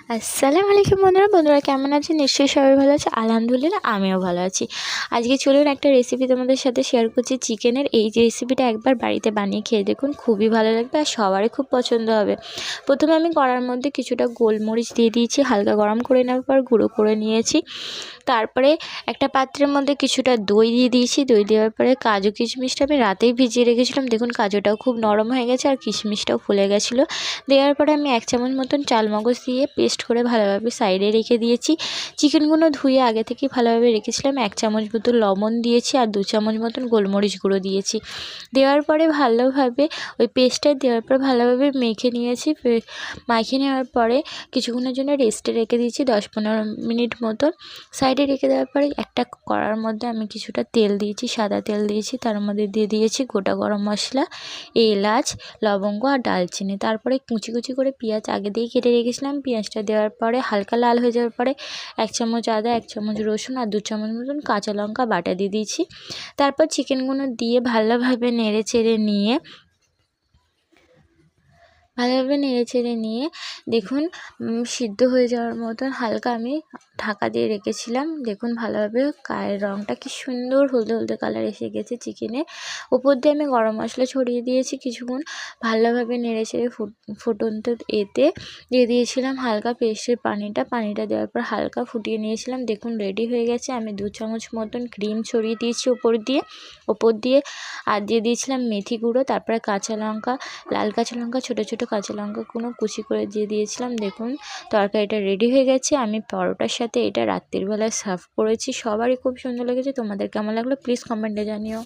আসসালামু আলাইকুম বন্ধুরা কেমন আছেন? নিশ্চয়ই সবাই ভালো আছে। আলহামদুলিল্লাহ আমিও ভালো আছি। আজকে চলুন একটা রেসিপি তোমাদের সাথে শেয়ার করছি চিকেনের। এই যে রেসিপিটা একবার বাড়িতে বানিয়ে খেয়ে দেখুন, খুবই ভালো লাগবে আর সবারই খুব পছন্দ হবে। প্রথমে আমি কড়ার মধ্যে কিছুটা গোলমরিচ দিয়ে দিয়েছি, হালকা গরম করে নেওয়ার পর গুঁড়ো করে নিয়েছি। তারপরে একটা পাত্রের মধ্যে কিছুটা দই দিয়ে দিয়েছি। দই দেওয়ার পরে কাজু কিশমিশটা আমি রাতেই ভিজিয়ে রেখেছিলাম। দেখুন কাজুটাও খুব নরম হয়ে গেছে আর কিশমিশটাও ফুলে গেছিলো। দেওয়ার পরে আমি 1 চামচ মতন চালমগজ দিয়ে পেস্ট করে ভালোভাবে সাইডে রেখে দিয়েছি। চিকেনগুলো ধুয়ে আগে থেকেই ভালোভাবে রেখেছিলাম। 1 চামচ মতন লবণ দিয়েছি আর 2 চামচ মতন গোলমরিচ গুঁড়ো দিয়েছি। দেওয়ার পরে ভালোভাবে ওই পেস্টটা দেওয়ার পর ভালোভাবে মেখে নিয়েছি। মাখিয়ে নেওয়ার পরে কিছুক্ষণের জন্য রেস্টে রেখে দিয়েছি 10-15 মিনিট মতন। সাইডে রেখে দেওয়ার পরে একটা কড়ার মধ্যে আমি কিছুটা তেল দিয়েছি, সাদা তেল দিয়েছি। তার মধ্যে দিয়ে দিয়েছি গোটা গরম মশলা, এলাচ, লবঙ্গ আর দারচিনি। তারপরে কুচি কুচি করে পেঁয়াজ আগে দিয়ে কেটে রেখেছিলাম। পেঁয়াজটা দেওয়ার পরে হালকা লাল হয়ে যাওয়ার পরে 1 চামচ আদা, 1 চামচ রসুন আর 2 চামচ মতন কাঁচা লঙ্কা বাটা দিয়ে দিয়েছি। তারপর চিকেনগুলো দিয়ে ভালোভাবে নেড়ে নিয়ে দেখুন সিদ্ধ হয়ে যাওয়ার মতন হালকা আমি ঢাকা দিয়ে রেখেছিলাম। দেখুন ভালোভাবে গায়ের রঙটা কি সুন্দর হলদে হলদে কালার এসে গেছে চিকেনে। উপর দিয়ে আমি গরম মশলা ছড়িয়ে দিয়েছি। কিছুক্ষণ ভালোভাবে নেড়েচেড়ে ফুটন্ত এতে দিয়ে দিয়েছিলাম হালকা পেস্টের পানিটা দেওয়ার পর হালকা ফুটিয়ে নিয়েছিলাম। দেখুন রেডি হয়ে গেছে। আমি 2 চামচ মতন ক্রিম ছড়িয়ে দিয়েছি ওপর দিয়ে আর দিয়ে দিয়েছিলাম মেথি গুঁড়ো। তারপরে কাঁচা লঙ্কা, লাল কাঁচা লঙ্কা, ছোটো ছোটো কাঁচা লঙ্কাগুলো কুচি করে দিয়ে দিয়েছিলাম। দেখুন তরকারিটা রেডি হয়ে গেছে। আমি পরোটার সাথে এটা রাত্রিবেলায় সার্ভ করেছি। সবারই খুব সুন্দর লেগেছে। তোমাদের কেমন লাগলো প্লিজ কমেন্টে জানিও।